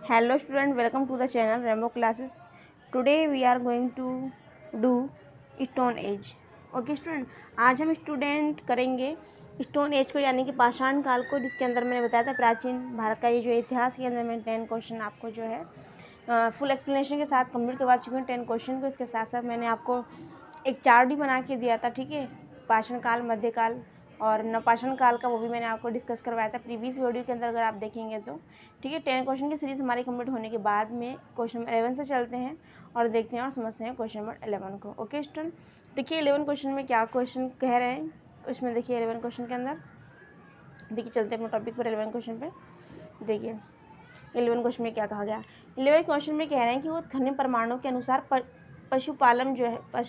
Hello student, welcome to the channel Rainbow Classes. Today we are going to do Stone Age. Okay student, आज हम student करेंगे stone age को, यानी कि पाषाण काल को, जिसके अंदर मैंने बताया था प्राचीन भारत का ये जो इतिहास के अंदर मैंने 10 क्वेश्चन आपको जो है फुल एक्सप्लेनेशन के साथ कंप्लीट करवा चुकी हूँ 10 क्वेश्चन को। इसके साथ साथ मैंने आपको एक चार्ट भी बना के दिया था, ठीक है, पाषाण काल, मध्यकाल और नवपाषाण काल का, वो भी मैंने आपको डिस्कस करवाया था प्रीवियस वीडियो के अंदर, अगर आप देखेंगे तो। ठीक है, 10 क्वेश्चन की सीरीज हमारी कंप्लीट होने के बाद में क्वेश्चन नंबर 11 से चलते हैं और देखते हैं और समझते हैं क्वेश्चन नंबर 11 को। ओके स्टूडेंट, देखिए 11 क्वेश्चन में क्या क्वेश्चन कह रहे हैं, उसमें देखिए 11 क्वेश्चन के अंदर देखिए, चलते हैं अपने टॉपिक पर 11 क्वेश्चन पे। देखिए 11 क्वेश्चन में क्या कहा गया। 11 क्वेश्चन में कह रहे हैं कि वो खनिज प्रमाणों के अनुसार पशुपालन जो है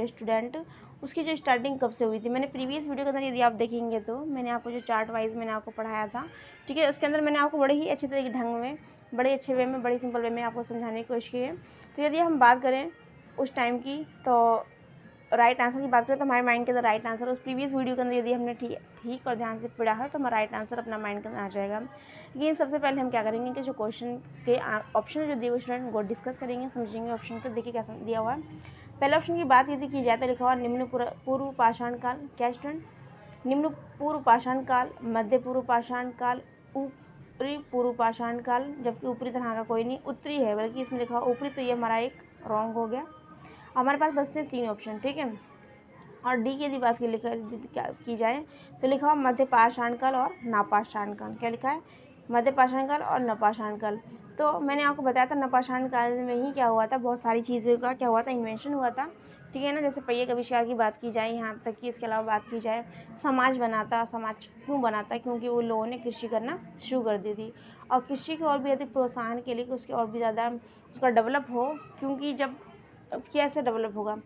स्टूडेंट, उसकी जो स्टार्टिंग कब से हुई थी। मैंने प्रीवियस वीडियो के अंदर यदि आप देखेंगे तो मैंने आपको जो चार्ट वाइज मैंने आपको पढ़ाया था, ठीक है, उसके अंदर मैंने आपको बड़े ही अच्छे तरीके ढंग में, बड़े अच्छे वे में, बड़ी सिंपल वे में आपको समझाने की कोशिश की है। तो यदि हम बात करें उस टाइम की, तो राइट आंसर की बात करें तो हमारे माइंड के अंदर राइट आंसर उस प्रीवियस वीडियो के अंदर यदि हमने ठीक और ध्यान से पढ़ा है तो हमारा राइट आंसर अपना माइंड के अंदर आ जाएगा। लेकिन सबसे पहले हम क्या करेंगे कि जो क्वेश्चन के ऑप्शन जो दिए हुए स्टूडेंट वो डिस्कस करेंगे, समझेंगे ऑप्शन को। देखिए क्या दिया हुआ है। पहले ऑप्शन की बात यदि की जाए तो लिखा हुआ निम्न पूर्व पाषाण काल। क्या स्टूडेंट? निम्न पूर्व पाषाण काल, मध्य पूर्व पाषाण काल, ऊपरी पूर्व पाषाण काल। जबकि ऊपरी तरह का कोई नहीं, उत्तरी है, बल्कि इसमें लिखा हुआ ऊपरी, तो ये हमारा एक रॉन्ग हो गया। हमारे पास बचते हैं 3 ऑप्शन, ठीक है। और डी की यदि बात की जाए तो लिखा हुआ मध्य पाषाण काल और नवपाषाण काल। क्या लिखा है? मध्य पाषाण काल और नवपाषाण काल। तो मैंने आपको बताया था नवपाषाण काल में ही क्या हुआ था, बहुत सारी चीज़ों का क्या हुआ था, इन्वेंशन हुआ था, ठीक है ना। जैसे पहिए के आविष्कार की बात की जाए यहाँ तक कि, इसके अलावा बात की जाए समाज बनाता, समाज क्यों बनाता, क्योंकि वो लोगों ने कृषि करना शुरू कर दी थी, और कृषि को और भी अधिक प्रोत्साहन के लिए उसके और भी ज़्यादा उसका डेवलप हो, क्योंकि जब कैसे डेवलप होगा,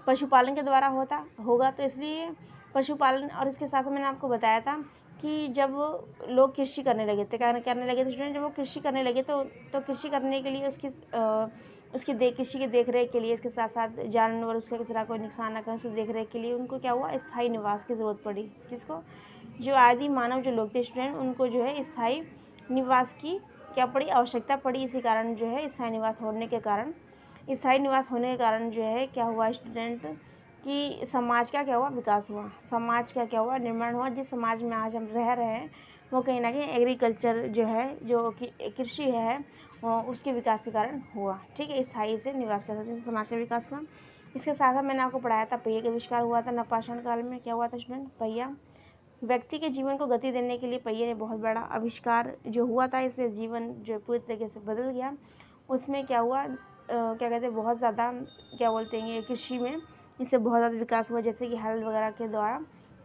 पशुपालन के द्वारा होगा, तो इसलिए पशुपालन। और इसके साथ मैंने आपको बताया था कि जब लोग कृषि करने लगे थे, करने लगे थे स्टूडेंट, जब वो कृषि करने लगे तो कृषि करने के लिए कृषि की देख रेख के लिए, इसके साथ साथ जानवर उसके किसी तरह कोई नुकसान ना करें, उसकी देख रेख के लिए उनको क्या हुआ, स्थायी निवास की ज़रूरत पड़ी। किसको? जो आदि मानव जो लोग थे स्टूडेंट, उनको जो है स्थायी निवास की क्या पड़ी, आवश्यकता पड़ी। इसी कारण जो है स्थायी निवास होने के कारण जो है क्या हुआ स्टूडेंट, कि समाज का क्या हुआ, विकास हुआ, समाज का क्या हुआ, निर्माण हुआ। जिस समाज में आज हम रह रहे हैं वो कहीं ना कहीं एग्रीकल्चर जो है, जो कि कृषि है, उसके विकास के कारण हुआ, ठीक है। स्थायी से निवास के साथ समाज का विकास हुआ। इसके साथ साथ मैंने आपको पढ़ाया था पहिए का आविष्कार हुआ था नवपाषाण काल में। क्या हुआ था स्टूडेंट? पहिया। व्यक्ति के जीवन को गति देने के लिए पहिए ने बहुत बड़ा आविष्कार जो हुआ था, इससे जीवन जो पूरी तरीके से बदल गया। उसमें क्या हुआ, क्या कहते हैं, बहुत ज़्यादा क्या बोलते हैं ये, कृषि में इससे बहुत ज़्यादा विकास हुआ, जैसे कि हल वगैरह के द्वारा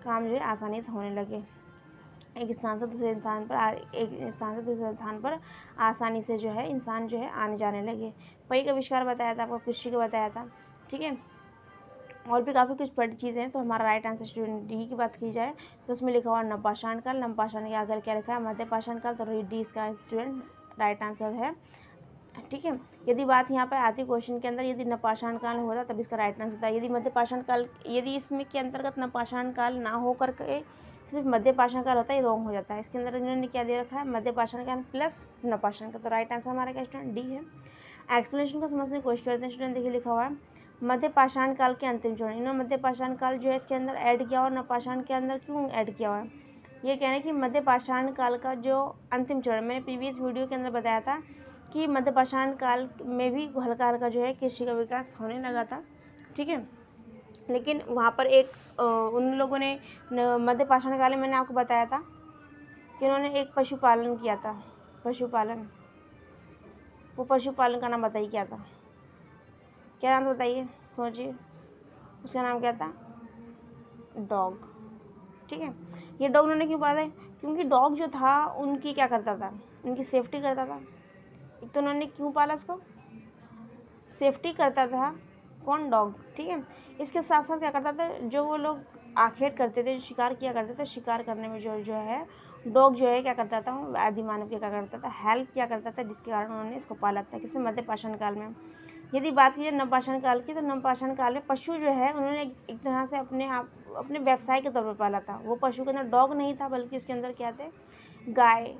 काम जो है आसानी से होने लगे। एक स्थान से दूसरे स्थान पर आसानी से जो है इंसान जो है आने जाने लगे। पहिए का आविष्कार बताया था आपको, कृषि का बताया था, ठीक है। और भी काफ़ी कुछ बड़ी चीज़ें हैं। तो हमारा राइट आंसर स्टूडेंट डी की बात की जाए तो उसमें लिखा हुआ नवपाषाण काल। नवपाषाण के आगे क्या लिखा है, मध्य पाषाण काल, तो डी इसका स्टूडेंट राइट आंसर है, ठीक है। यदि बात यहाँ पर आती क्वेश्चन के अंदर, यदि नवपाषाण काल होता तब इसका राइट आंसर होता है। यदि मध्य पाषाण काल, यदि इसमें के अंतर्गत नवपाषाण काल ना होकर के सिर्फ मध्य पाषाण काल होता है, रॉन्ग हो जाता है। इसके अंदर इन्होंने क्या दे रखा है, मध्य पाषाण काल प्लस नवपाषाण काल, तो राइट आंसर हमारा क्या स्टूडेंट डी है। एक्सप्लेनेशन को समझने की कोशिश करते हैं स्टूडेंट। देखिए लिखा हुआ है मध्य पाषाण काल के अंतिम चरण। इन्होंने मध्य पाषाण काल जो है इसके अंदर ऐड किया, और नवपाषाण के अंदर क्यों ऐड किया हुआ है, ये कह रहे हैं कि मध्य पाषाण काल का जो अंतिम चरण, मैंने प्रीवियस वीडियो के अंदर बताया था कि मध्य पाषाण काल में भी हल्का हल्का जो है कृषि का विकास होने लगा था, ठीक है। लेकिन वहाँ पर एक उन लोगों ने मध्य पाषाण काल में मैंने आपको बताया था कि उन्होंने एक पशुपालन किया था, पशुपालन। वो पशुपालन का नाम बताइए क्या था, क्या नाम बताइए, सोचिए, उसका नाम क्या था, डॉग, ठीक है। ये डॉग उन्होंने क्यों पाला था, क्योंकि डॉग जो था उनकी क्या करता था, उनकी सेफ्टी करता था। एक तो उन्होंने क्यों पाला उसको, सेफ्टी करता था, कौन, डॉग, ठीक है। इसके साथ साथ क्या करता था, जो वो लोग आखेट करते थे, जो शिकार किया करते थे, शिकार करने में जो है डॉग जो है क्या करता था, आदि मानव क्या करता था, हेल्प किया करता था, जिसके कारण उन्होंने इसको पाला था। किससे? मध्य पाषाण काल में। यदि बात की जाए नवपाषाण काल की, तो नवपाषाण काल में पशु जो है उन्होंने एक तरह से अपने व्यवसाय के तौर पर पाला था। वो पशु के अंदर डॉग नहीं था, बल्कि उसके अंदर क्या थे, गाय,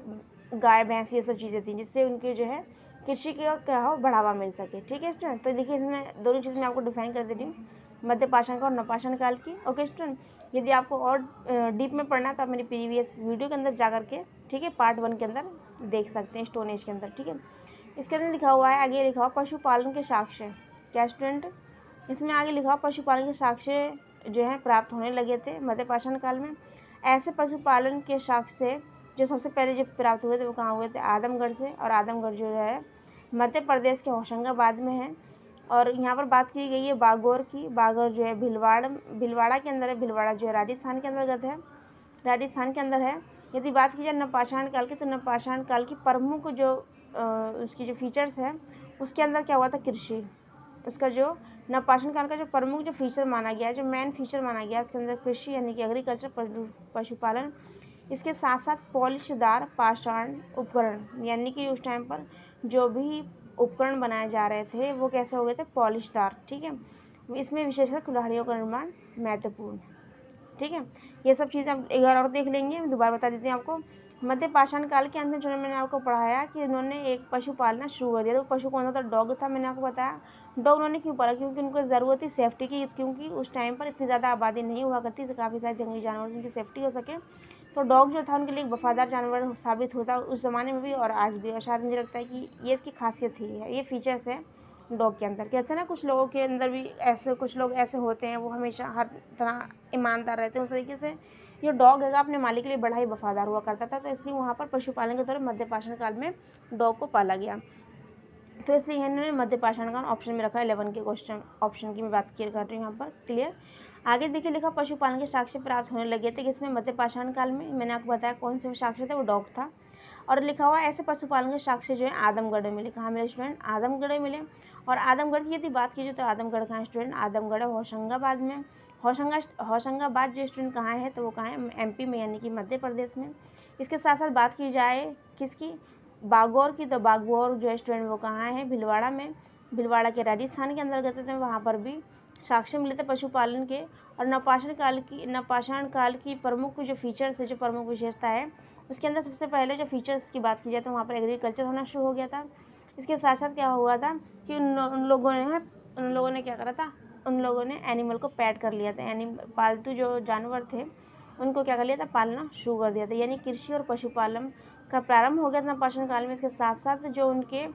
गाय भैंस ये सब चीज़ें थी, जिससे उनके जो है कृषि का क्या हो बढ़ावा मिल सके। ठीक है स्टूडेंट, तो देखिए इसमें दोनों चीज़ मैं आपको डिफाइन कर दे रही हूँ, मध्य पाषाण काल और नवपाषाण काल की। ओके स्टूडेंट, यदि आपको और डीप में पढ़ना है तो आप मेरी प्रीवियस वीडियो के अंदर जा करके, ठीक है, पार्ट 1 के अंदर देख सकते हैं, स्टोन एज के अंदर। ठीक है, इसके अंदर लिखा हुआ है, आगे लिखा हुआ पशुपालन के साक्ष्य। क्या स्टूडेंट, इसमें आगे लिखा हुआ पशुपालन के साक्ष्य जो है प्राप्त होने लगे थे मध्य पाषाण काल में। ऐसे पशुपालन के साक्ष्य जो सबसे पहले जो प्राप्त हुए थे वो कहाँ हुए थे, आदमगढ़ से, और आदमगढ़ जो है मध्य प्रदेश के होशंगाबाद में है। और यहाँ पर बात की गई है बागौर की। बागौर जो है भीलवाड़ा के अंदर है, भीलवाड़ा जो है राजस्थान के अंतर्गत है, राजस्थान के अंदर है। यदि बात की जाए नवपाषाण काल की, तो नवपाषाण काल की प्रमुख जो उसकी जो फीचर्स है उसके अंदर क्या हुआ था, कृषि। उसका जो नवपाषाण काल का जो प्रमुख जो फीचर माना गया है, जो मेन फीचर माना गया है, उसके अंदर कृषि यानी कि एग्रीकल्चर, पशुपालन। इसके साथ साथ पॉलिशदार पाषाण उपकरण, यानी कि उस टाइम पर जो भी उपकरण बनाए जा रहे थे वो कैसे हो गए थे, पॉलिशदार। ठीक है, इसमें विशेषकर कुल्हाड़ियों का निर्माण महत्वपूर्ण। ठीक है, ये सब चीज़ें आप एक बार और देख लेंगे, दोबारा बता देती हूँ आपको। मध्य पाषाण काल के अंत में जो मैंने आपको पढ़ाया कि उन्होंने एक पशु पालना शुरू कर दिया। तो पशु कौन सा था, डॉग था। मैंने आपको बताया डॉग उन्होंने क्यों पाला, क्योंकि उनको ज़रूरत थी सेफ्टी की, क्योंकि उस टाइम पर इतनी ज़्यादा आबादी नहीं हुआ करती, काफ़ी सारे जंगली जानवर उनकी सेफ्टी हो सके। तो डॉग जो था उनके लिए एक वफादार जानवर साबित होता उस ज़माने में भी और आज भी। और शायद मुझे लगता है कि ये इसकी खासियत ही है, ये फीचर्स है डॉग के अंदर। कहते हैं ना कुछ लोगों के अंदर भी ऐसे, कुछ लोग ऐसे होते हैं वो हमेशा हर तरह ईमानदार रहते हैं, उस तरीके से जो डॉग है अपने मालिक के लिए बड़ा ही वफादार हुआ करता था। तो इसलिए वहाँ पर पशुपालन के दौरान मध्य पाषाण काल में डॉग को पाला गया। तो इसलिए इन्होंने मध्य पाषाण काल ऑप्शन में रखा। 11 के क्वेश्चन ऑप्शन की मैं बात कर रही हूँ यहाँ पर। क्लियर, आगे देखिए लिखा पशुपालन के साक्ष्य प्राप्त होने लगे थे किसमें, मध्य पाषाण काल में। मैंने आपको बताया कौन से साक्ष्य थे, वो डॉग था। और लिखा हुआ ऐसे पशुपालन के साक्ष्य जो है आदमगढ़ में मिले। कहाँ मिले स्टूडेंट, आदमगढ़ में मिले। और आदमगढ़ की यदि बात कीजिए तो आदमगढ़ कहाँ है स्टूडेंट, आदमगढ़ होशंगाबाद में। होशंगाबाद जो स्टूडेंट कहाँ है, तो वो कहाँ है, एमपी में, यानी कि मध्य प्रदेश में। इसके साथ साथ बात की जाए किसकी, बागौर की, तो बागौर जो है स्टूडेंट वो कहाँ है, भीलवाड़ा में। भीलवाड़ा के राजस्थान के अंतर्गत थे, वहाँ पर भी साक्ष्य मिले थे पशुपालन के। और नवपाषाण काल की प्रमुख जो फीचर्स है, जो प्रमुख विशेषता है, उसके अंदर सबसे पहले जो फीचर्स की बात की जाए तो वहाँ पर एग्रीकल्चर होना शुरू हो गया था। इसके साथ साथ क्या हुआ था कि उन लोगों ने क्या करा था, उन लोगों ने एनिमल को पैड कर लिया था, यानी पालतू जो जानवर थे उनको क्या कर लिया था, पालना शुरू कर दिया था। यानी कृषि और पशुपालन का प्रारंभ हो गया था नवपाषाण काल में। इसके साथ साथ जो उनके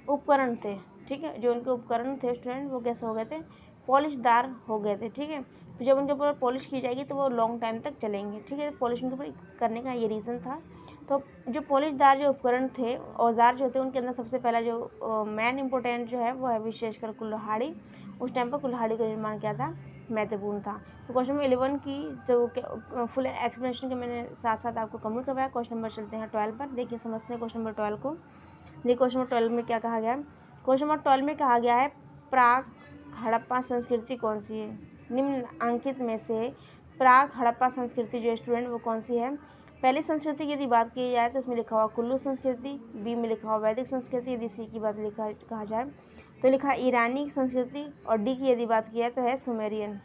उपकरण थे, ठीक है, जो उनके उपकरण थे स्टूडेंट वो कैसे हो गए थे, पॉलिशदार हो गए थे। ठीक है, तो जब उनके ऊपर पॉलिश की जाएगी तो वो लॉन्ग टाइम तक चलेंगे। ठीक है, पॉलिश उनके ऊपर करने का ये रीज़न था। तो जो पॉलिशदार जो उपकरण थे, औजार जो थे, उनके अंदर सबसे पहला जो मेन इंपॉर्टेंट जो है वो है विशेषकर कुल्हाड़ी। उस टाइम पर कुल्हाड़ी का निर्माण क्या था, महत्वपूर्ण था। तो क्वेश्चन नंबर 11 की जो फुल एक्सप्लेनेशन के मैंने साथ साथ आपको कंप्लीट करवाया। क्वेश्चन नंबर चलते हैं 12 पर। देखिए समझते हैं क्वेश्चन नंबर 12 को। देखिए क्वेश्चन नंबर 12 में क्या कहा गया है। क्वेश्चन नंबर 12 में कहा गया है प्राक हड़प्पा संस्कृति कौन सी है, निम्नलिखित में से प्राक हड़प्पा संस्कृति जो स्टूडेंट वो कौन सी है। पहली संस्कृति की यदि बात की जाए तो उसमें लिखा हुआ कुल्लू संस्कृति, बी में लिखा हुआ वैदिक संस्कृति, यदि सी की बात कहा जाए तो लिखा ईरानी संस्कृति, और डी की यदि बात की जाए तो है सुमेरियन।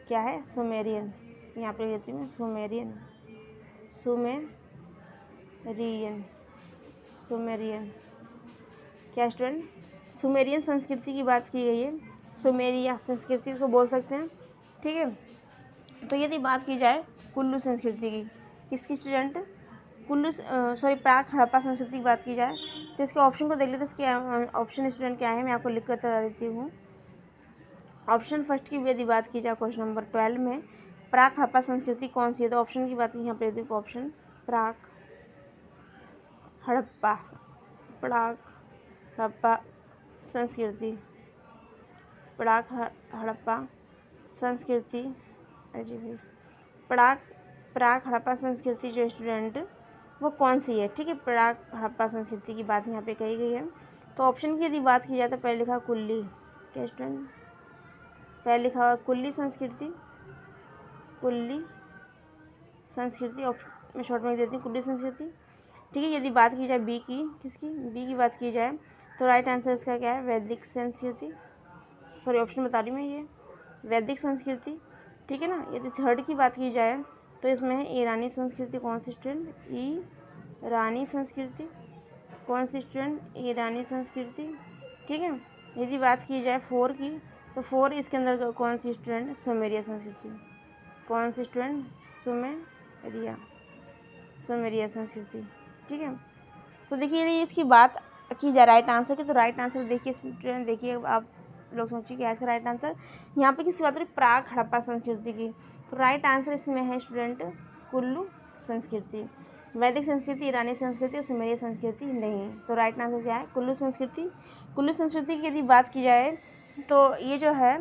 क्या है, सुमेरियन। यहाँ पर कहती हूँ सुमेरियन, सुमेरियन। क्या स्टूडेंट, सुमेरियन संस्कृति की बात की गई है, सुमेरिया संस्कृति इसको बोल सकते हैं। ठीक है, तो यदि बात की जाए कुल्लू संस्कृति की, किसकी स्टूडेंट, प्राक हड़प्पा संस्कृति की बात की जाए तो इसके ऑप्शन को देख लेते हैं। इसके ऑप्शन स्टूडेंट क्या है, मैं आपको लिख कर बता देती हूँ। ऑप्शन फर्स्ट की यदि बात की जाए क्वेश्चन नंबर 12 में प्राक हड़प्पा संस्कृति कौन सी है, तो ऑप्शन की बात यहाँ पर देखो, ऑप्शन प्राक हड़प्पा संस्कृति, प्राक हड़प्पा संस्कृति, अजी भाई, प्राक हड़प्पा संस्कृति जो स्टूडेंट वो कौन सी है। ठीक है, प्राक हड़प्पा संस्कृति की बात यहाँ पे कही गई है। तो ऑप्शन की यदि बात की जाए तो पहले लिखा कुल्ली, क्या स्टूडेंट, पहले लिखा हुआ कुल्ली संस्कृति, मैं शॉर्ट में देती हूँ कुल्ली संस्कृति। ठीक है, यदि बात की जाए बी की बात की जाए तो राइट आंसर इसका क्या है, वैदिक संस्कृति। सॉरी, ऑप्शन बता रही हूँ मैं, ये वैदिक संस्कृति। ठीक है ना, यदि थर्ड की बात की जाए तो इसमें है ईरानी संस्कृति। कौन सी स्टूडेंट, ईरानी संस्कृति। कौन सी स्टूडेंट? ईरानी संस्कृति। ठीक है। यदि बात की जाए 4 की, तो 4 इसके अंदर कौन सी स्टूडेंट? सुमेरिया संस्कृति। कौन सी स्टूडेंट? सुमेरिया संस्कृति। ठीक है। तो देखिए यदि इसकी बात की जाए राइट आंसर की, तो राइट आंसर देखिए स्टूडेंट, देखिए आप लोग सोचिए क्या है इसका राइट आंसर। यहाँ पे किसकी बात हो रही? प्राग हड़प्पा संस्कृति की। तो राइट आंसर इसमें है स्टूडेंट कुल्लू संस्कृति। वैदिक संस्कृति, ईरानी संस्कृति और सुमेरिया संस्कृति नहीं। तो राइट आंसर क्या है? कुल्लू संस्कृति। कुल्लू संस्कृति की यदि बात की जाए तो ये जो है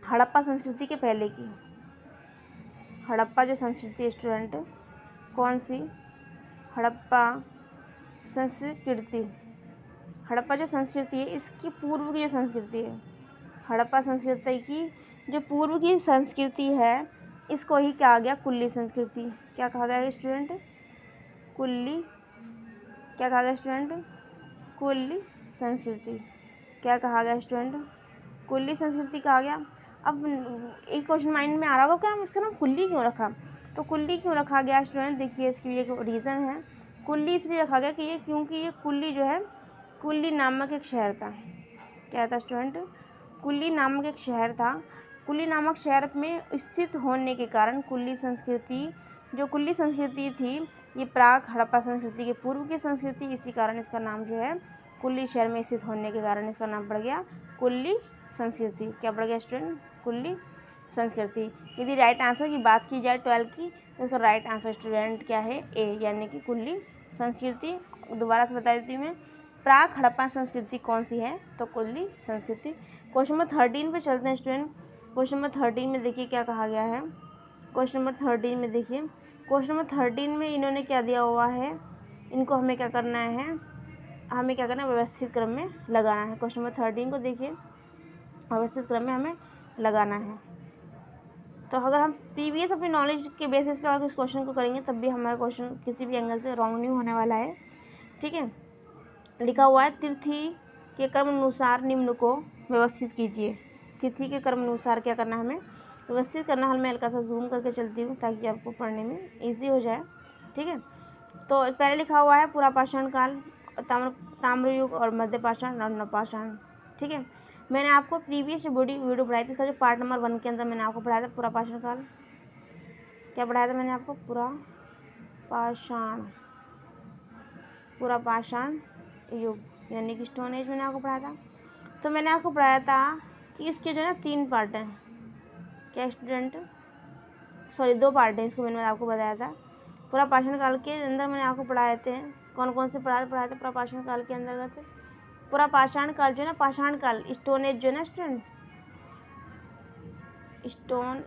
हड़प्पा संस्कृति के पहले की, हड़प्पा जो संस्कृति स्टूडेंट, कौन सी? हड़प्पा संस्कृति। हड़प्पा जो संस्कृति है इसकी पूर्व की जो संस्कृति है, हड़प्पा संस्कृति की जो पूर्व की संस्कृति है, इसको ही क्या आ गया? कुल्ली संस्कृति। क्या कहा गया स्टूडेंट? कुल्ली। क्या कहा गया स्टूडेंट? कुल्ली संस्कृति। क्या कहा गया स्टूडेंट? कुल्ली संस्कृति कहा गया। अब एक क्वेश्चन माइंड में आ रहा होगा कि हम इसका नाम कुल्ली क्यों रखा? तो कुल्ली क्यों रखा गया स्टूडेंट? देखिए इसकी एक रीज़न है। कुल्ली इसलिए रखा गया कि ये क्योंकि ये कुल्ली जो है, कुल्ली नामक एक शहर था। क्या था स्टूडेंट? कुल्ली नामक एक शहर था। कुल्ली नामक शहर में स्थित होने के कारण कुल्ली संस्कृति, जो कुल्ली संस्कृति थी, ये प्राग हड़प्पा संस्कृति के पूर्व की संस्कृति, इसी कारण इसका नाम जो है कुल्ली शहर में स्थित होने के कारण इसका नाम पड़ गया कुल्ली संस्कृति। क्या पड़ गया स्टूडेंट? कुल्ली संस्कृति। यदि राइट आंसर की बात की जाए 12 की, तो इसका राइट आंसर स्टूडेंट क्या है? ए, यानी कि कुल्ली संस्कृति। दोबारा से बता देती हूँ मैं, प्राग हड़प्पा संस्कृति कौन सी है? तो कुल्ली संस्कृति। क्वेश्चन नंबर 13 पे चलते हैं स्टूडेंट। क्वेश्चन नंबर 13 में देखिए क्या कहा गया है। क्वेश्चन नंबर 13 में देखिए, क्वेश्चन नंबर 13 में इन्होंने क्या दिया हुआ है, इनको हमें क्या करना है? हमें क्या करना है? व्यवस्थित क्रम में लगाना है। क्वेश्चन नंबर 13 को देखिए, व्यवस्थित क्रम में हमें लगाना है। तो अगर हम प्रीवियस अपनी नॉलेज के बेसिस पे अगर इस क्वेश्चन को करेंगे, तब भी हमारा क्वेश्चन किसी भी एंगल से रॉन्ग नहीं होने वाला है। ठीक है। लिखा हुआ है, तिथि के क्रम अनुसार निम्न को व्यवस्थित कीजिए। तिथि के क्रम अनुसार क्या करना है? हमें व्यवस्थित करना है। मैं हल्का सा जूम करके चलती हूँ ताकि आपको पढ़ने में ईजी हो जाए। ठीक है। तो पहले लिखा हुआ है पुरापाषाण काल, ताम्रयुग और मध्यपाषाण और नवपाषाण। ठीक है। मैंने आपको प्रीवियस वीडियो पढ़ाई थी, इसका जो पार्ट नंबर 1 के अंदर मैंने आपको पढ़ाया था पुरापाषाण काल। क्या पढ़ाया था मैंने आपको? पुरापाषाण युग, यानी कि स्टोन एज मैंने आपको पढ़ाया था। तो मैंने आपको पढ़ाया था कि इसके जो है ना 3 पार्ट हैं। क्या स्टूडेंट? सॉरी 2 पार्ट हैं, इसको मैंने आपको बताया था। पुरापाषाण काल के अंदर मैंने आपको पढ़ाए थे, कौन कौन से पढ़ाए थे पुरापाषाण काल के अंतर्गत? पुरापाषाण काल जो है ना, पाषाण काल, स्टोन एज जो है ना स्टूडेंट, स्टोन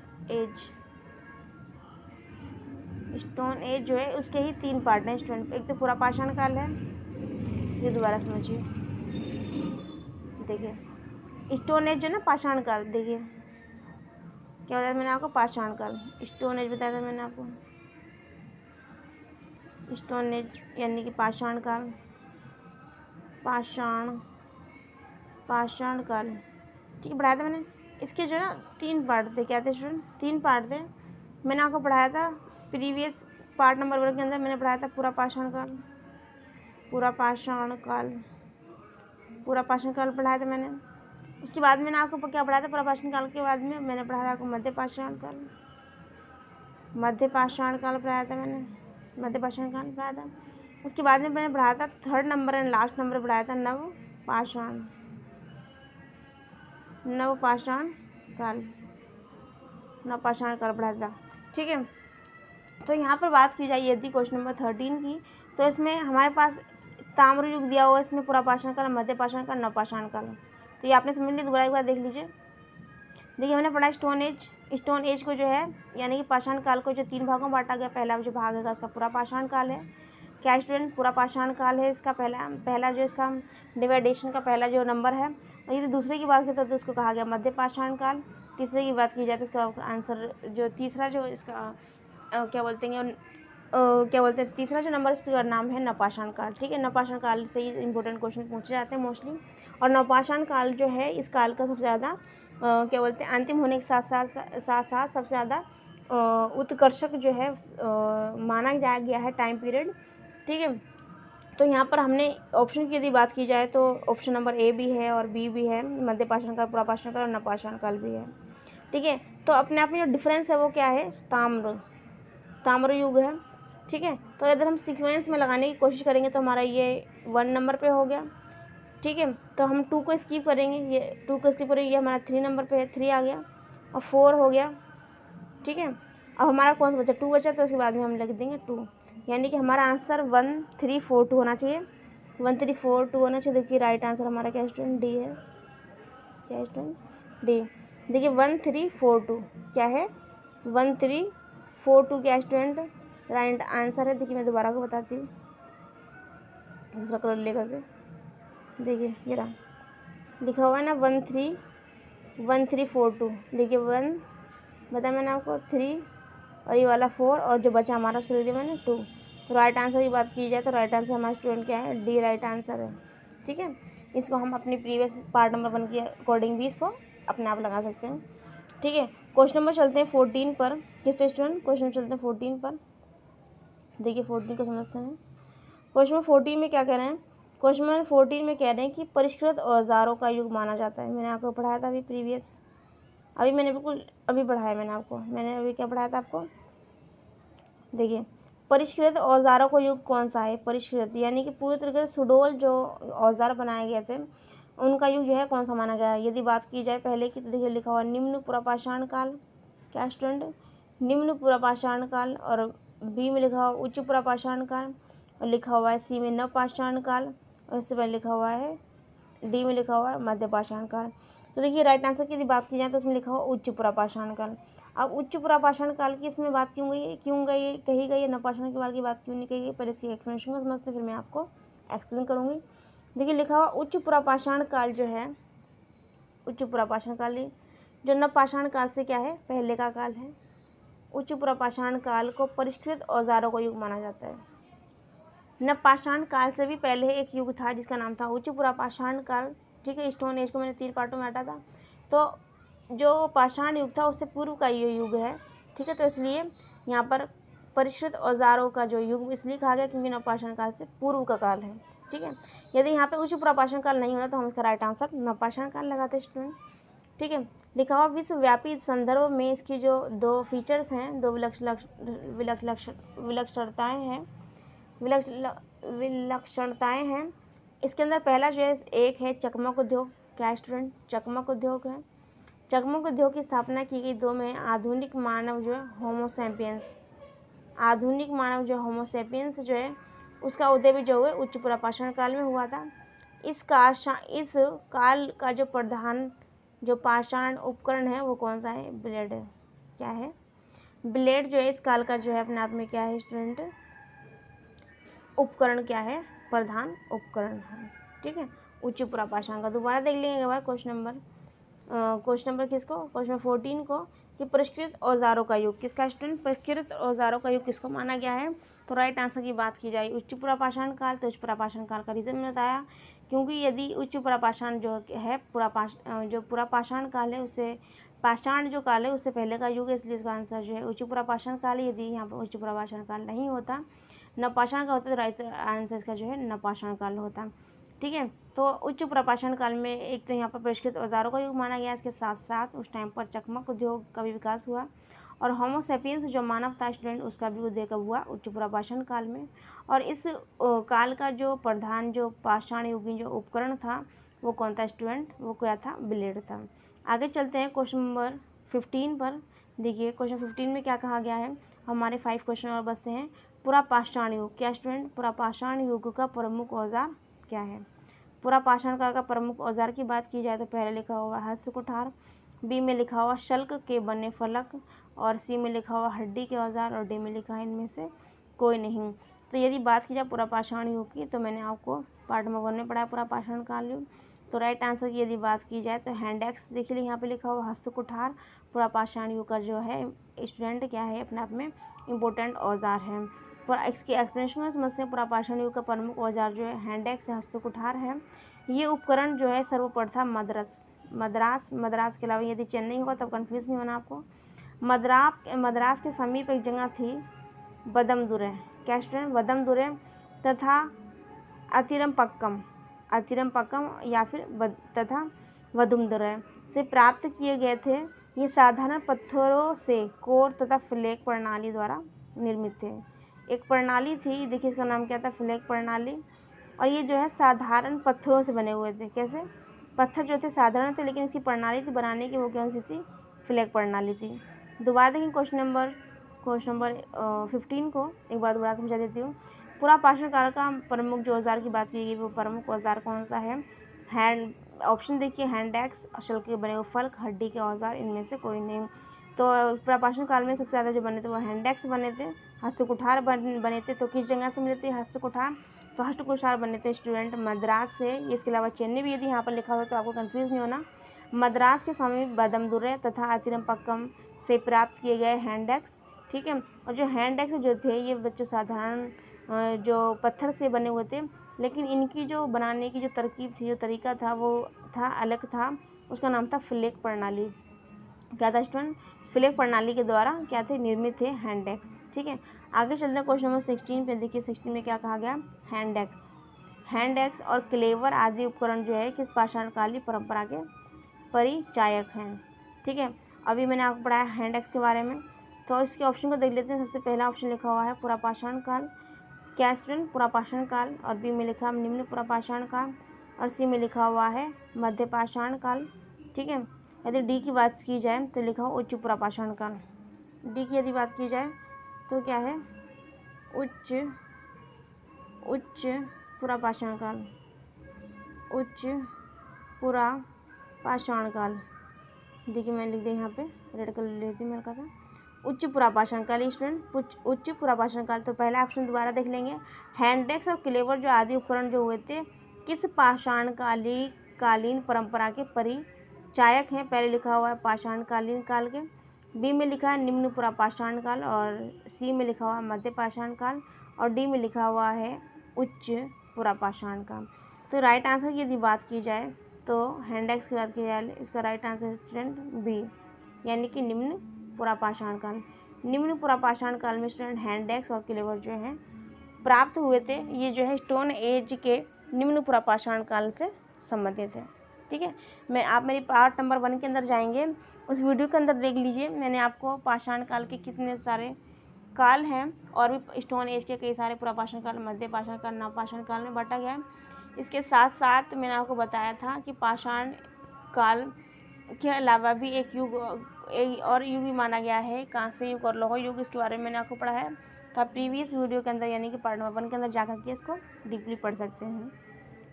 एज जो है उसके ही 3 पार्ट हैं स्टूडेंट। एक तो पुरापाषाण काल है, ये दोबारा समझिए, देखिए स्टोन एज जो है ना पाषाण काल, देखिए क्या बताया मैंने आपको? पाषाण काल। स्टोन एज बताया था मैंने आपको, स्टोन एज यानी कि पाषाण काल, पाषाण काल। ठीक है, पढ़ाया था मैंने। इसके जो है ना 3 पार्ट थे। क्या थे स्टूडेंट? 3 पार्ट थे। मैंने आपको पढ़ाया था प्रीवियस पार्ट नंबर 1 के अंदर मैंने पढ़ाया था पुरापाषाण काल पढ़ाया था मैंने। उसके बाद मैंने आपको क्या पढ़ाया था? पुरापाषाण काल के बाद में मैंने पढ़ाया था आपको मध्यपाषाण काल पढ़ाया था मैंने, मध्यपाषाण काल पढ़ाया था। उसके बाद में मैंने पढ़ाया था 3rd number and last number पढ़ाया था नवपाषाण काल पढ़ाया था। ठीक है। तो यहाँ पर बात की जाए यदि क्वेश्चन नंबर 13 की, तो इसमें हमारे पास ताम्र युग दिया हुआ है, इसमें पुरापाषाण काल, मध्यपाषाण काल, नवपाषाण काल। तो ये आपने समझ लिया, दोबारा एक बार देख लीजिए। देखिए हमने पढ़ा स्टोन एज को जो है यानी कि पाषाण काल को जो 3 भागों में बांटा गया, पहला जो भाग है उसका पुरापाषाण काल है। क्या स्टूडेंट? पुरापाषाण काल है इसका पहला जो इसका डिवाइडेशन का पहला जो नंबर है। और यदि दूसरे की बात करें तो उसको कहा गया मध्यपाषाण काल। तीसरे की बात की जाए तो इसका आंसर जो तीसरा जो इसका क्या बोलते हैं तीसरा जो नंबर इसका नाम है नवपाषाण काल। ठीक है। नवपाषाण काल से ही इंपॉर्टेंट क्वेश्चन पूछे जाते हैं मोस्टली। और नवपाषाण काल जो है इस काल का सबसे ज़्यादा अंतिम होने के साथ साथ सबसे ज़्यादा उत्कर्षक जो है माना गया है टाइम पीरियड ठीक है। तो यहाँ पर हमने ऑप्शन की यदि बात की जाए तो ऑप्शन नंबर ए भी है और बी भी है, मध्य पाषाण काल, पुरापाषाण काल और नवपाषाण काल भी है। ठीक है, तो अपने आप में जो डिफरेंस है वो क्या है, ताम्र युग है। ठीक है, तो अगर हम सीक्वेंस में लगाने की कोशिश करेंगे तो हमारा ये 1 नंबर पे हो गया। ठीक है, तो हम 2 को स्किप करेंगे, ये 2 को स्किप करेंगे, ये हमारा 3 नंबर पे है, 3 आ गया और 4 हो गया। ठीक है, अब हमारा कौन सा बचा, 2 बचा, तो उसके बाद में हम लिख देंगे 2, यानी कि हमारा आंसर 1 3 4 2 होना चाहिए, 1 3 4 2 होना चाहिए। देखिए राइट आंसर हमारा क्या स्टूडेंट, डी है। क्या स्टूडेंट, डी। देखिए 1 3 4 2 क्या है, 1 3 4 2 क्या स्टूडेंट, राइट आंसर है। देखिए मैं दोबारा को बताती हूँ दूसरा कलर लेकर के, देखिए ये रहा लिखा हुआ है ना 1 3 4 2। देखिए 1 बताया मैंने आपको, 3 और ये वाला 4 और जो बचा हमारा उसको लिख दिया मैंने 2। तो राइट आंसर की बात की जाए तो राइट आंसर हमारा स्टूडेंट क्या है, डी राइट आंसर है। ठीक है, इसको हम अपनी प्रीवियस पार्ट नंबर 1 के अकॉर्डिंग भी इसको अपने आप लगा सकते हैं। ठीक है, क्वेश्चन नंबर चलते हैं 14 पर। किस पे स्टूडेंट, क्वेश्चन चलते हैं 14 पर। देखिए 14 को समझते हैं। क्वेश्चन नंबर 14 में क्या कह रहे हैं, क्वेश्चन नंबर 14 में कह रहे हैं कि परिष्कृत औजारों का युग माना जाता है। मैंने आपको पढ़ाया था अभी प्रीवियस, अभी मैंने बिल्कुल अभी पढ़ाया मैंने आपको, मैंने अभी क्या पढ़ाया था आपको, देखिए परिष्कृत औजारों का युग कौन सा है, परिष्कृत यानी कि पूरी तरीके से सुडोल जो औजार बनाए गए थे उनका युग जो है कौन सा माना गया है। यदि बात की जाए पहले की तो देखिए लिखा हुआ निम्न पुरापाषाण काल, क्या स्टूडेंट, निम्न पुरापाषाण काल, और बी में लिखा हुआ उच्च पुरापाषाण काल, और लिखा हुआ है सी में नवपाषाण काल, और इससे पहले लिखा हुआ है डी में लिखा हुआ है मध्य पाषाण काल। तो देखिए राइट आंसर की यदि बात की जाए तो उसमें लिखा हुआ उच्च पुरापाषाण काल। अब उच्च पुरापाषाण काल की इसमें बात कही गई है, नवपाषाण काल की बात क्यों नहीं कही गई, पहले इसकी एक्सप्लेनेशन को समझते फिर मैं आपको एक्सप्लेन करूँगी। देखिए लिखा हुआ उच्च पुरापाषाण काल जो है, उच्च पुरापाषाण काल जो नवपाषाण काल से क्या है, पहले का काल है। उच्च पुरापाषाण काल को परिष्कृत औजारों का युग माना जाता है। नवपाषाण काल से भी पहले एक युग था जिसका नाम था उच्च पुरापाषाण काल। ठीक है, स्टोन एज को मैंने 3 पार्टों में बांटा था, तो जो पाषाण युग था उससे पूर्व का ये युग है। ठीक है, तो इसलिए यहाँ पर परिष्कृत औजारों का जो युग इसलिए कहा गया क्योंकि नवपाषाण काल से पूर्व का काल है। ठीक है, यदि यहाँ पे उच्च पुरापाषाण काल नहीं होता तो हम इसका राइट आंसर नवपाषाण काल लगाते स्टूडेंट। ठीक है, लिखा हुआ विश्वव्यापी संदर्भ में इसकी जो 2 फीचर्स हैं, 2 विलक्षणताएं हैं। इसके अंदर पहला जो है एक है चकमक उद्योग। क्या स्टूडेंट, चकमक उद्योग है। चकमक उद्योग की स्थापना की गई 2 में आधुनिक मानव जो है होमोसेपियंस, आधुनिक मानव जो होमोसेपियंस जो है उसका उदय भी जो है उच्च पुरापाषाण काल में हुआ था। इस काल का जो प्रधान जो पाषाण उपकरण है वो कौन सा है, ब्लेड है। क्या है, ब्लेड जो है इस काल का जो है अपने आप में क्या है स्टूडेंट, उपकरण क्या है, प्रधान उपकरण है। ठीक है, उच्च पुरापाषाण का दोबारा देख लेंगे एक बार क्वेश्चन नंबर किसको, क्वेश्चन नंबर 14 को, कि परिष्कृत औजारों का युग किसका स्टूडेंट, परिष्कृत औजारों का युग किसको माना गया है। तो राइट आंसर की बात की जाए उच्च पुरापाषाण काल, तो उच्च पुरापाषाण काल का रीज़न मैंने बताया, क्योंकि यदि उच्च पुरापाषाण जो है जो पुरापाषाण काल है उससे पाषाण जो काल है उससे पहले का युग है, इसलिए इसका आंसर जो है उच्च पुरापाषाण काल। यदि यहाँ पर उच्च पुरापाषाण काल नहीं होता, नवपाषाण का होता तो राइट आंसर इसका जो है नवपाषाण काल होता। ठीक है, तो उच्च पुरापाषाण काल में एक तो यहाँ पर परिष्कृत औजारों का युग माना गया, इसके साथ साथ उस टाइम पर चकमक उद्योग का भी विकास हुआ, और होमोसेपियंस जो मानव था स्टूडेंट उसका भी उदय कब हुआ, उच्च पुरापाषाण काल में। और इस काल का जो प्रधान जो पाषाण युगीन जो उपकरण था वो कौन था स्टूडेंट, वो क्या था, ब्लेड था। आगे चलते हैं क्वेश्चन नंबर 15 पर। देखिए क्वेश्चन 15 में क्या कहा गया है, हमारे 5 क्वेश्चन और बचते हैं। पुरापाषाण युग, क्या स्टूडेंट, पुरापाषाण युग का प्रमुख औजार क्या है। पुरापाषाण काल का प्रमुख औजार की बात की जाए तो पहले लिखा हुआ हस्त कुठार, बी में लिखा हुआ शल्क के बने फलक, और सी में लिखा हुआ हड्डी के औजार, और डी में लिखा है इनमें से कोई नहीं। तो यदि बात की जाए पुरापाषाण युग की तो मैंने आपको पार्ट नंबर 1 में पढ़ाया पुरापाषाण काल युग। तो राइट आंसर की यदि बात की जाए तो हैंड एक्स, देखिए यहाँ पे लिखा हुआ हस्त कुठार पुरापाषाण युग का जो है स्टूडेंट क्या है, अपने आप में इम्पोर्टेंट औजार है। पर इसकी एक्सप्लेनेशन में समझते हैं। पुरापाषाण युग का प्रमुख औजार जो है हैंड एक्स या हस्त कुठार है। ये उपकरण जो है सर्वप्रथम मद्रास के अलावा यदि चेन्नई होगा तब कन्फ्यूज़ नहीं होना आपको। मद्रास के समीप एक जगह थी बदमदुरै, क्या स्टूडेंट, बदमदुरै। तथा अतिरम पक्कम या फिर तथा वदुमदुरै से प्राप्त किए गए थे। ये साधारण पत्थरों से कोर तथा फ्लैग प्रणाली द्वारा निर्मित थे। एक प्रणाली थी, देखिए इसका नाम क्या था, फ्लैग प्रणाली। और ये जो है साधारण पत्थरों से बने हुए थे। कैसे? पत्थर जो थे साधारण थे, लेकिन इसकी प्रणाली थी बनाने की, वो कौन सी थी? फ्लैग प्रणाली थी। दोबारा देखें क्वेश्चन नंबर 15 को एक बार दोबारा समझा देती हूँ। पुरापाषाण काल का प्रमुख जो औजार की बात की गई, वो प्रमुख औजार कौन सा है? हैंड, ऑप्शन देखिए, हैंड एक्स, शल्क के बने हुए फलक, हड्डी के औजार, इनमें से कोई नहीं। तो पुरापाषाण काल में सबसे ज़्यादा जो बने थे वो हैंड एक्स बने थे। हस्तकुठार बने थे। तो किस जगह से मिले थे हस्तकुठार? तो हस्तकुठार बने थे स्टूडेंट मद्रास से। इसके अलावा चेन्नई भी यदि यहाँ पर लिखा हो तो आपको कंफ्यूज नहीं होना। मद्रास के समीप बदमदुरै तथा अतिरमपक्कम से प्राप्त किए गए हैंड एक्स। ठीक है। और जो हैंड एक्स जो थे ये बच्चों साधारण जो पत्थर से बने हुए थे, लेकिन इनकी जो बनाने की जो तरकीब थी, जो तरीका था, वो था अलग था। उसका नाम था फ्लैग प्रणाली। क्या था स्टूडेंट? फ्लैग प्रणाली के द्वारा क्या थे? निर्मित थे हैंड एक्स। ठीक है। आगे चलते हैं क्वेश्चन नंबर 16 पे। देखिए 16 में क्या कहा गया? हैंड एक्स और क्लेवर आदि उपकरण जो है किस पाषाणकालीन परंपरा के परिचायक हैं? ठीक है। अभी मैंने आपको पढ़ाया हैंड एक्स के बारे में, तो इसके ऑप्शन को देख लेते हैं। सबसे पहला ऑप्शन लिखा हुआ है पुरापाषाण काल। क्या स्टूडेंट? पुरापाषाण काल। और बी में लिखा निम्न पुरापाषाण काल। और सी में लिखा हुआ है मध्यपाषाण काल। ठीक है। यदि डी की बात की जाए तो लिखा हो उच्च पुरापाषाण काल। डी की यदि बात की जाए तो क्या है? उच्च पुरापाषाण काल। उच्च पुरापाषाण काल। देखिए मैंने लिख दिया यहाँ पे, रेड कलर लेती हूँ मैं हल्का सा। उच्च पुरापाषाण काल स्टूडेंट, उच्च पुरापाषाण काल। तो पहला ऑप्शन दोबारा देख लेंगे। हैंड एक्स और क्लेवर जो आदि उपकरण जो हुए थे किस पाषाणकालीन परंपरा के परिचायक हैं? पहले लिखा हुआ है पाषाणकालीन काल के, बी में लिखा है निम्न पुरापाषाण काल, और सी में लिखा हुआ है मध्य पाषाण काल, और डी में लिखा हुआ है उच्च पुरापाषाण काल। तो राइट आंसर की यदि बात की जाए तो हैंड एक्स की बात की जाए, इसका राइट आंसर स्टूडेंट बी, यानी कि निम्न पुरापाषाण काल। निम्न पुरापाषाण काल में स्टूडेंट हैंड एक्स और क्लेवर जो हैं प्राप्त हुए थे। ये जो है स्टोन एज के निम्न पुरापाषाण काल से संबंधित है। ठीक है। आप मेरी पार्ट नंबर 1 के अंदर जाएंगे, उस वीडियो के अंदर देख लीजिए। मैंने आपको पाषाण काल के कितने सारे काल हैं और भी स्टोन एज के कई सारे पुरापाषाण काल, मध्य पाषाण काल, नवपाषाण काल में बांटा गया है। इसके साथ साथ मैंने आपको बताया था कि पाषाण काल के अलावा भी एक और युग भी माना गया है, कांस्य युग और लौह युग। इसके बारे में मैंने आपको पढ़ा है, तो आप प्रीवियस वीडियो के अंदर यानी कि पार्ट नंबर 1 के अंदर जाकर के इसको डीपली पढ़ सकते हैं।